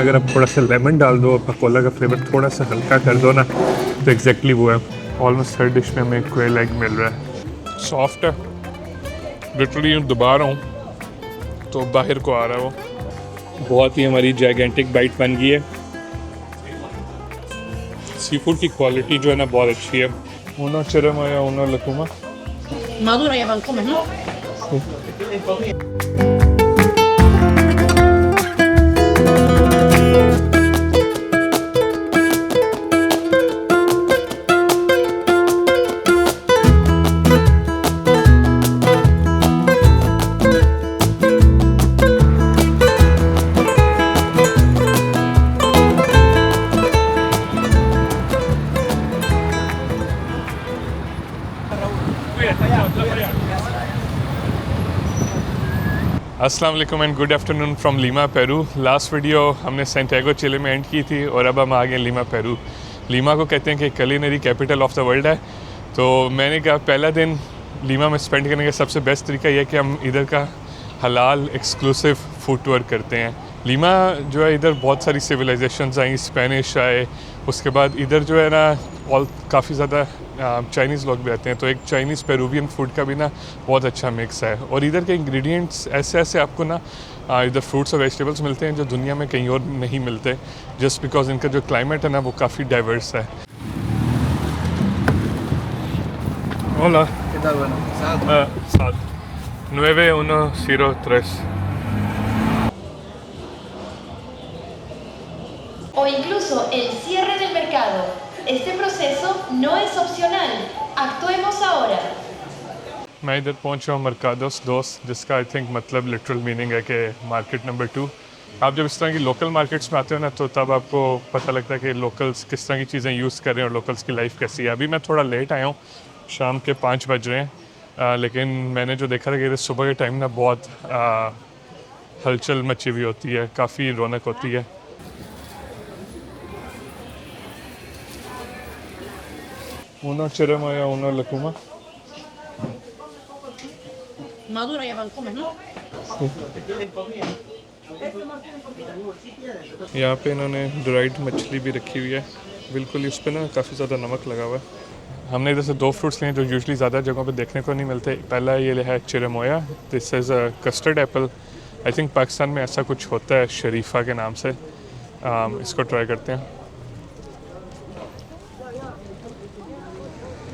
अगर आप थोड़ा सा लेमन डाल दो, पकोड़ा का फ्लेवर थोड़ा सा हल्का कर दो ना, तो एग्जैक्टली वो है। ऑलमोस्ट हर डिश में हमें क्वेल एग मिल रहा है। सॉफ्ट है, लिटरली यूँ दबा रहा हूँ तो बाहर को आ रहा है वो। बहुत ही हमारी जाइगेंटिक बाइट बन गई है। सी फूड की क्वालिटी जो है ना बहुत अच्छी है। उनो चिरमया उनो लकुमा Madura ya van comer, ¿no? अस्सलाम वालेकुम and good afternoon from Lima Peru. Last video हमने सैंटियागो चिले में एंड की थी और अब हम आ गए लीमा पेरू। लीमा को कहते हैं कि culinary capital of the world है। तो मैंने कहा पहला दिन लीमा में स्पेंड करने का सबसे बेस्ट तरीका यह है कि हम इधर का हलाल एक्सक्लूसिव फूड टूर करते हैं। लीमा जो है इधर बहुत सारी सिविलाइजेशंस आई, स्पेनिश आए, उसके बाद इधर जो है ना और काफ़ी ज़्यादा चाइनीज़ लोग भी रहते हैं। तो एक चाइनीज़ पेरूवियन फूड का भी ना बहुत अच्छा मिक्स है। और इधर के इंग्रेडिएंट्स ऐसे ऐसे आपको ना इधर फ्रूट्स और वेजिटेबल्स मिलते हैं जो दुनिया में कहीं और नहीं मिलते, जस्ट बिकॉज इनका जो क्लाइमेट है ना वो काफ़ी डाइवर्स है। Hola. ¿Qué tal? Bueno, Sad. 9103. O incluso el cierre del mercado. Este proceso no es opcional. Actuemos ahora. मैं इधर पहुंच रहा हूँ मरकादोस दोस्त, जिसका आई थिंक मतलब लिटरल मीनिंग है कि मार्केट नंबर 2। आप जब इस तरह की लोकल मार्केट्स में आते हो ना तो तब आपको पता लगता है कि लोकल्स किस तरह की चीज़ें यूज़ कर रहे हैं और लोकल्स की लाइफ कैसी है। अभी मैं थोड़ा लेट आया हूँ, शाम के 5 बज रहे हैं, लेकिन मैंने जो देखा था कि सुबह के टाइम ना बहुत हलचल मची हुई होती है, काफ़ी रौनक होती है। उनो चिरमया उनो लकुमा Madura ya van comer, ¿no? यहाँ पे इन्होंने ड्राइड मछली भी रखी हुई है, बिल्कुल इस पर ना काफ़ी ज़्यादा नमक लगा हुआ है। हमने इधर से 2 फ्रूट्स लिए जो यूजुअली ज़्यादा जगहों पे देखने को नहीं मिलते। पहला ये है cherimoya, this is a custard apple. I think Pakistan में ऐसा कुछ होता है शरीफा के नाम से। इसको ट्राई करते हैं।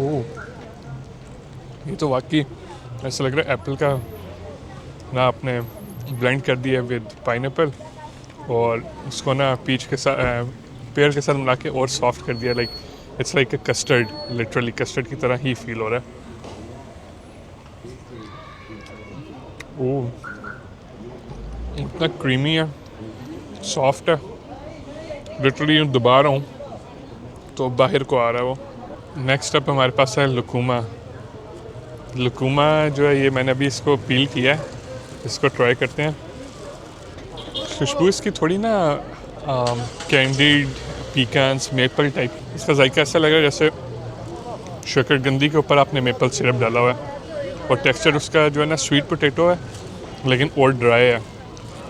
ओह, ये तो वाकई ऐसा लग रहा है एप्पल का ना आपने ब्लेंड कर दिया विद पाइनएप्पल और उसको ना पीच के साथ पेयर के साथ मिला के और सॉफ्ट कर दिया। Like it's like a custard, literally custard की तरह ही फील हो रहा है। ओह, इतना क्रीमी है, सॉफ्ट है, लिटरली यूँ दबा रहा हूँ तो बाहर को आ रहा है वो। नेक्स्ट अप हमारे पास है लकुमा। लकुमा जो है ये मैंने अभी इसको पील किया है, इसको ट्राई करते हैं। खुशबू इसकी थोड़ी ना कैंडीड पीकान्स मेपल टाइप, इसका जायका ऐसा लग रहा है जैसे शक्करकंदी के ऊपर आपने मेपल सिरप डाला हुआ है। और टेक्सचर उसका जो है ना स्वीट पोटैटो है लेकिन और ड्राई है।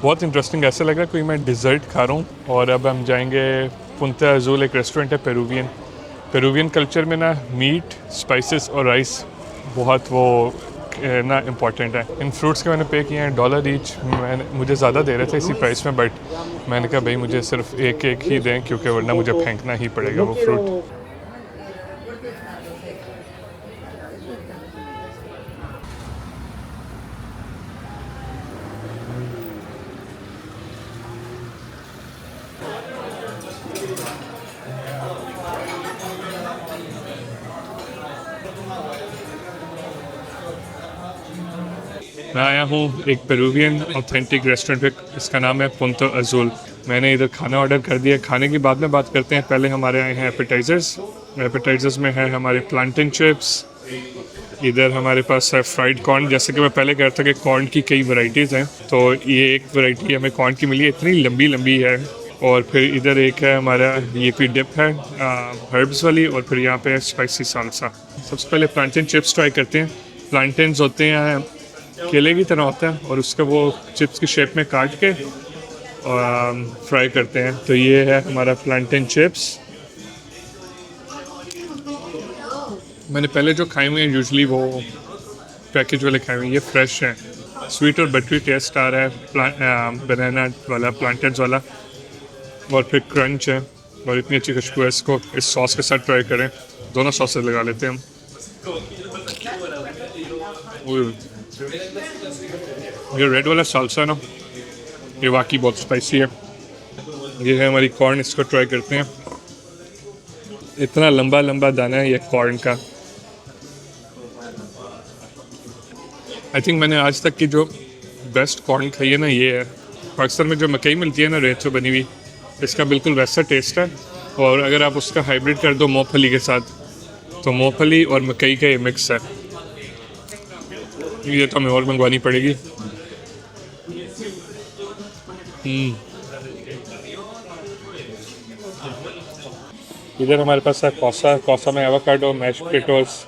बहुत इंटरेस्टिंग, ऐसा लग रहा है कोई मैं डिज़र्ट खा रहा हूँ। और अब हम जाएंगे पुंता अजूल, एक रेस्टोरेंट है पेरूवियन कल्चर में ना मीट, स्पाइसेस और राइस बहुत वो ना इम्पॉर्टेंट है। इन फ्रूट्स के मैंने पे किए हैं $1 ईच। मुझे ज़्यादा दे रहे थे इसी प्राइस में, बट मैंने कहा भाई मुझे सिर्फ एक ही दें क्योंकि वरना मुझे फेंकना ही पड़ेगा वो फ्रूट। मैं आया हूँ एक पेरूवियन ऑथेंटिक रेस्टोरेंट पे, इसका नाम है पुंतो अजूल। मैंने इधर खाना ऑर्डर कर दिया। खाने की बाद में बात करते हैं, पहले हमारे आए हैं एपेटाइजर्स में है हमारे प्लांटन चिप्स, इधर हमारे पास है फ्राइड कॉर्न। जैसे कि मैं पहले कह रहा था कि कॉर्न की कई वैरायटीज़ हैं, तो ये एक वैरायटी हमें कॉर्न की मिली है, इतनी लंबी लंबी है। और फिर इधर एक है हमारा ये कोई डिप है हर्ब्स वाली, और फिर यहाँ पे है स्पाइसी सालसा। सबसे पहले प्लांटन चिप्स ट्राई करते हैं। प्लांटन्स होते हैं केले की तरह होता है और उसका वो चिप्स की शेप में काट के फ्राई करते हैं। तो ये है हमारा प्लांटेन चिप्स। मैंने पहले जो खाए हुए हैं यूजुअली वो पैकेज वाले खाए हुए हैं, ये फ्रेश हैं। स्वीट और बटरी टेस्ट आ रहा है बनाना वाला, प्लांटेन्स वाला, और फिर क्रंच है और इतनी अच्छी खुशबू है। इसको इस सॉस के साथ ट्राई करें, दोनों सॉसेस लगा लेते हैं हम। ये रेड वाला साल्सा ना, ये वाकई बहुत स्पाइसी है। ये है हमारी कॉर्न, इसको ट्राई करते हैं। इतना लंबा लंबा दाना है ये कॉर्न का। आई थिंक मैंने आज तक की जो बेस्ट कॉर्न खाई है ना ये है। पाकिस्तान में जो मकई मिलती है ना रेत से बनी हुई, इसका बिल्कुल वैसा टेस्ट है। और अगर आप उसका हाइब्रिड कर दो मूंगफली के साथ, तो मूंगफली और मकई का ये मिक्स है। ये तो हमें और मंगवानी पड़ेगी। इधर हमारे पास है कौसा में avocado, mash potatoes,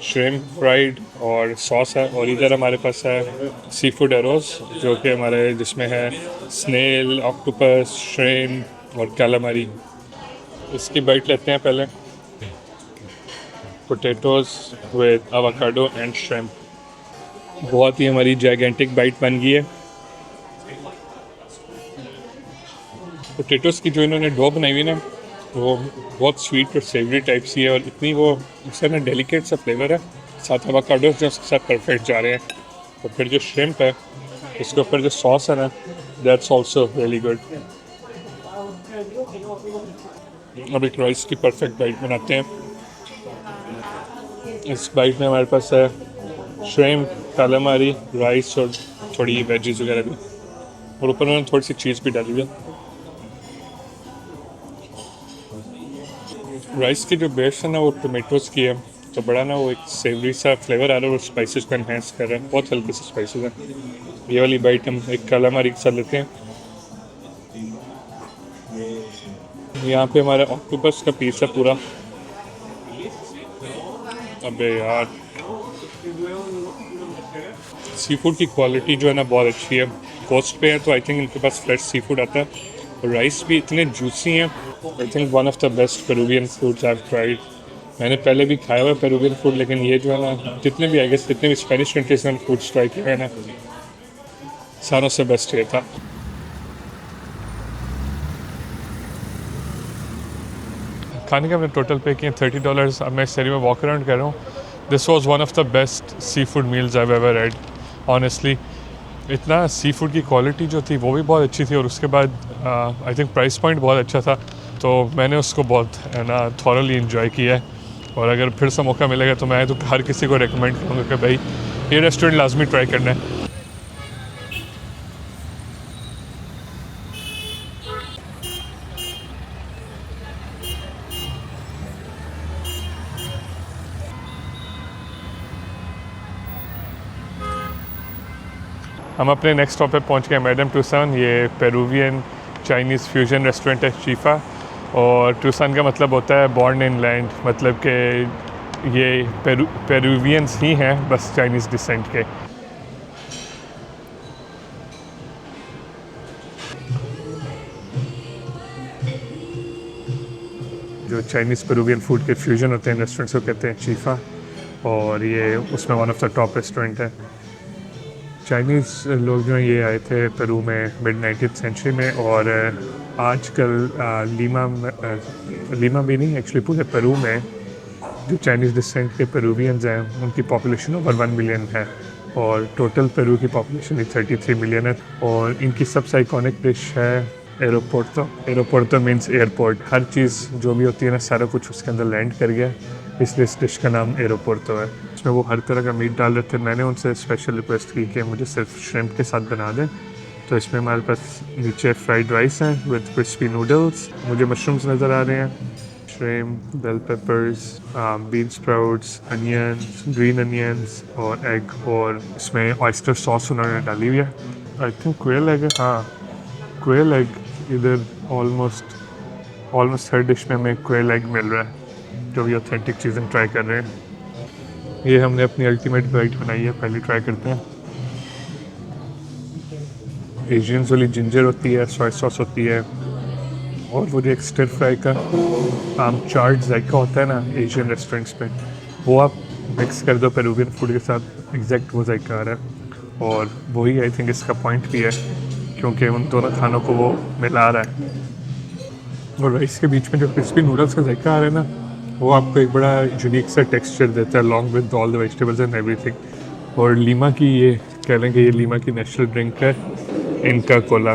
shrimp fried और सॉस है। और इधर हमारे पास है सी फूड एरोस, जो कि हमारे जिसमें है स्नेल, ऑक्टोपस, श्रिम्प और कैलामरी। इसकी बाइट लेते हैं पहले। Potatoes with avocado and shrimp. बहुत ही हमारी जाइगेंटिक बाइट बन गई है। पोटैटोस की जो इन्होंने डो बनाई हुई ना, वो बहुत स्वीट और सेवरी टाइप सी है, और इतनी वो उसका ना डेलिकेट सा फ्लेवर है। साथ एवोकाडोस जो उसके साथ परफेक्ट जा रहे हैं। और फिर जो श्रिम्प है, इसके ऊपर जो सॉस है ना, दैट्स आल्सो रियली गुड। अब एक राइस की परफेक्ट बाइट बनाते हैं। इस बाइट में हमारे पास है श्रिम्प, कैलामरी, राइस और थोड़ी वेजीज वगैरह भी, और ऊपर उन्होंने थोड़ी सी चीज़ भी डाली हुई है। राइस की जो बेस है ना वो टोमेटोज़ की है, तो बड़ा ना वो एक सेवरी सा फ्लेवर आ रहा है और स्पाइसेस को एनहेंस कर रहा है। बहुत हल्के से स्पाइसेस हैं। ये वाली बाइट हम एक कैलामरी के साथ लेते हैं। यहाँ पे हमारा ऑक्टोपस का पीस है पूरा। अबे यार, सी फूड की क्वालिटी जो है ना बहुत अच्छी है। कोस्ट पे है तो आई थिंक इनके पास फ्रेश सी फूड आता है। राइस भी इतने जूसी हैं। I think one of the best Peruvian foods I have tried. मैंने पहले भी खाया हुआ है पेरुवियन फूड, लेकिन ये जो है ना, जितने भी आई गेस जितने भी स्पेनिश कंट्रीज में फूड्स ट्राई किए हैं ना, सारों से बेस्ट ये था। खाने के हमने टोटल पे किए $30। अब मैं इस एरिया में वॉक अराउंड कर रहा हूँ। This was one of the best sea food meals I ever had honestly. इतना सी फूड की क्वालिटी जो थी वो भी बहुत अच्छी थी, और उसके बाद आई थिंक प्राइस पॉइंट बहुत अच्छा था। तो मैंने उसको बहुत है ना थॉरली इन्जॉय किया है। और अगर फिर से मौका मिलेगा तो मैं तो हर किसी को रेकमेंड करूँगा कि भाई ये रेस्टोरेंट लाजमी ट्राई करना है। हम अपने नेक्स्ट स्टॉप पे पहुंच गए, मैडम टूसान। ये पेरुवियन चाइनीज़ फ्यूजन रेस्टोरेंट है, शीफा। और टूसान का मतलब होता है बॉर्न इन लैंड, मतलब कि ये पेरुवियंस ही हैं बस चाइनीज़ डिसेंट के। जो चाइनीज़ पेरुवियन फूड के फ्यूजन होते हैं रेस्टोरेंट्स को कहते हैं शीफा, और ये उसमें one of the top restaurant है। चाइनीज़ लोग जो हैं ये आए थे पेरू में मिड 19th सेंचुरी में, और आजकल लीमा भी नहीं, एक्चुअली पूरे पेरू में जो चाइनीज़ डिसेंट के पेरुवियंस हैं उनकी पॉपुलेशन ओवर 1 मिलियन है, और टोटल पेरू की पॉपुलेशन ही 33 मिलियन है। और इनकी सबसे आइकॉनिक डिश है एरोपोर्टो। एरोपोर्टो मीन्स एयरपोर्ट। हर चीज़ जो भी होती है ना, सारा कुछ उसके अंदर लैंड कर गया, इसलिए इस डिश का नाम एरोपोर्टो है। इसमें वो हर तरह का मीट डाल रहे थे। मैंने उनसे स्पेशल रिक्वेस्ट की कि मुझे सिर्फ श्रिम्प के साथ बना दें, तो इसमें हमारे पास नीचे फ्राइड राइस है विद क्रिस्पी नूडल्स। मुझे मशरूम्स नज़र आ रहे हैं, shrimp, bell peppers, bean sprouts, onions, green onions और एग, और इसमें ऑयस्टर सॉस उन्होंने डाली हुई है। आई थिंक क्वेल एग है, हाँ क्वेल एग। इधर ऑलमोस्ट हर डिश में हमें क्वेल एग मिल रहा है, जो भी ऑथेंटिक चीज़ें ट्राई कर रहे हैं। ये हमने अपनी अल्टीमेट बाइट बनाई है, पहले ट्राई करते हैं। एशियंस वाली जिंजर होती है, सोया सॉस होती है, और वो जो एक स्टर फ्राई का चाट जायका होता है ना एशियन रेस्टोरेंट्स पे, वो आप मिक्स कर दो पेरुवियन फूड के साथ, एग्जैक्ट वो जायका आ रहा है। और वही आई थिंक इसका पॉइंट भी है, क्योंकि उन दोनों खानों को वो मिला रहा है। और राइस के बीच में जो क्रिस्पी नूडल्स का जायका आ रहा है ना, वो आपको एक बड़ा यूनिक सा टेक्सचर देता है long with all the vegetables and everything. और लीमा की ये कह लें कि ये लीमा की नेशनल ड्रिंक है इनका कोला।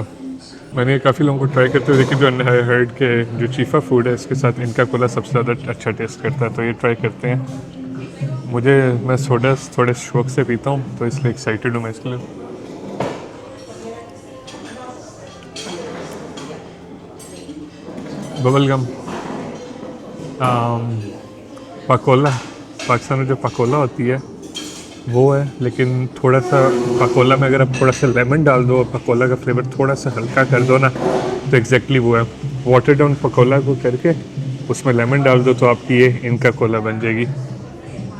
मैंने काफ़ी लोगों को ट्राई करते हुए देखी, जो हर्ड के जो चीफ़ा फूड है इसके साथ इनका कोला सबसे ज़्यादा अच्छा टेस्ट करता है, तो ये ट्राई करते हैं। मैं सोडा थोड़े शौक से पीता हूँ, तो इसलिए एक्साइटेड हूँ मैं इसके लिए। बबल गम, पकोला, पाकिस्तान में जो पकोला होती है वो है, लेकिन थोड़ा सा पकोला में अगर आप थोड़ा सा लेमन डाल दो और पकोला का फ्लेवर थोड़ा सा हल्का कर दो ना, तो एग्जैक्टली वो है। वाटर डाउन पकोला को करके उसमें लेमन डाल दो तो आपकी ये इनका कोला बन जाएगी।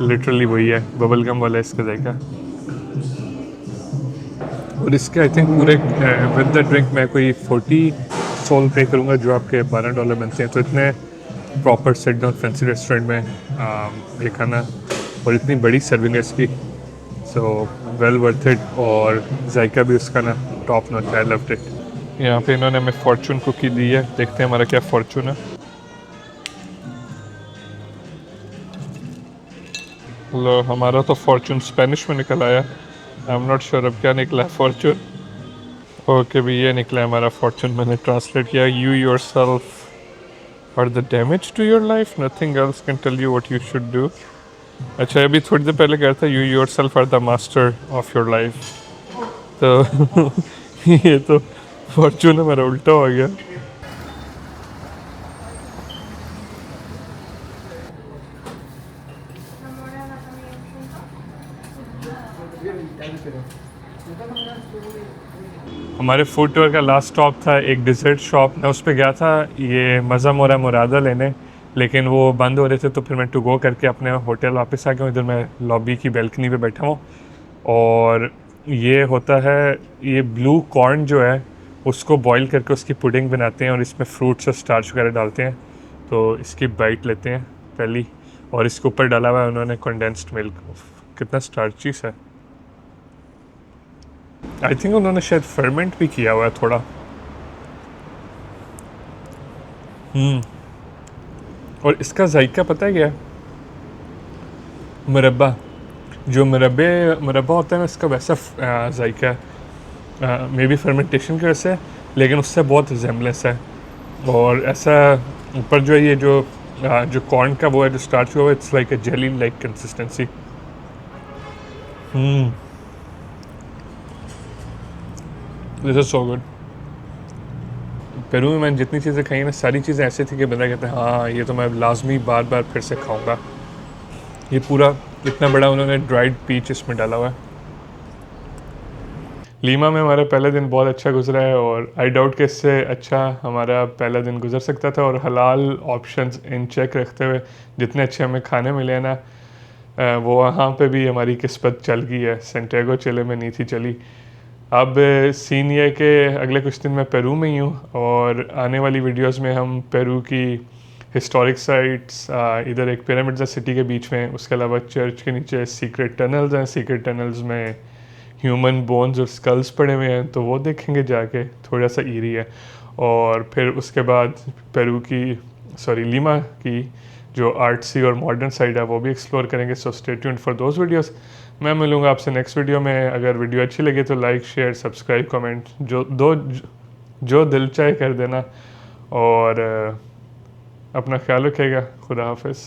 लिटरली वही है, बबल गम वाला इसका जायका। और इसके आई थिंक पूरे विद द ड्रिंक मैं कोई 40 सोल पे करूँगा, जो आपके $12 बनते हैं। तो इतने proper set down fancy restaurant में ये खाना, और इतनी बड़ी सर्विंग है इसकी, सो वेल वर्थ इट। और जायका भी उसका ना top notch, I loved it. यहाँ पे इन्होंने हमें फॉर्चून कुकी दी है, देखते हैं हमारा क्या फॉर्चून है। लो, हमारा तो फॉर्चून स्पेनिश में निकल आया, आई एम नॉट श्योर अब क्या निकला है फॉर्चून। ओके भी ये निकला है हमारा फॉर्चून, मैंने ट्रांसलेट किया, यू योर सेल्फ और the damage to your life, nothing else can tell you what you should do. अच्छा, अभी थोड़ी देर पहले कहा था you yourself are the master of your life, तो ये तो फॉर्चून हमारा उल्टा हो गया। हमारे फूड टूर का लास्ट स्टॉप था एक डिज़र्ट शॉप, मैं उस पर गया था ये मज़ा मोरा मुरादा लेने, लेकिन वो बंद हो रहे थे, तो फिर मैं टू गो करके अपने होटल वापस आ गया हूँ। इधर मैं लॉबी की बैल्कनी पे बैठा हूँ, और ये होता है, ये ब्लू कॉर्न जो है उसको बॉईल करके उसकी पुडिंग बनाते हैं, और इसमें फ्रूट्स और स्टार्च वगैरह डालते हैं। तो इसकी बाइट लेते हैं पहली, और इसके ऊपर डाला हुआ है उन्होंने कंडेंस्ड मिल्क। कितना स्टार्ची है, आई थिंक उन्होंने शायद फर्मेंट भी किया हुआ है थोड़ा। और इसका जायका पता है क्या है? मुरब्बा, जो मुरब्बा होता है ना, इसका वैसा जायका है, मे बी फर्मेंटेशन की वजह से, लेकिन उससे बहुत रिजेम्बलेंस है। और ऐसा ऊपर जो है ये जो कॉर्न का वो है, जो स्टार्च हुआ है, it's like a jelly like consistency. This is so good. Peru में मैंने जितनी चीज़ें खाई ना, सारी चीज़ें ऐसी थी कि बंदा कहता है हाँ ये तो मैं लाजमी बार बार फिर से खाऊंगा। ये पूरा इतना बड़ा उन्होंने ड्राइड पीच इसमें डाला हुआ है। लीमा में हमारा पहला दिन बहुत अच्छा गुजरा है, और आई डाउट कि इससे अच्छा हमारा पहला दिन गुजर सकता था। और हलाल ऑप्शंस इन चेक रखते हुए जितने अच्छे हमें खाने मिले हैं ना, वो वहाँ पे भी हमारी किस्मत चल गई है, सैंटियागो चिले में नहीं थी चली। अब सीन ये है कि अगले कुछ दिन मैं पेरू में ही हूँ, और आने वाली वीडियोस में हम पेरू की हिस्टोरिक साइट्स, इधर एक पिरामिड्स है सिटी के बीच में, उसके अलावा चर्च के नीचे सीक्रेट टनल्स हैं, सीक्रेट टनल्स में ह्यूमन बोन्स और स्कल्स पड़े हुए हैं, तो वो देखेंगे जाके, थोड़ा सा ईरी है। और फिर उसके बाद लीमा की जो आर्ट्सी और मॉडर्न साइड है वो भी एक्सप्लोर करेंगे। So stay tuned for those videos. मैं मिलूँगा आपसे नेक्स्ट वीडियो में। अगर वीडियो अच्छी लगे तो लाइक, शेयर, सब्सक्राइब, कमेंट जो दिल चाहे कर देना, और अपना ख्याल रखिएगा। खुदा हाफिज़।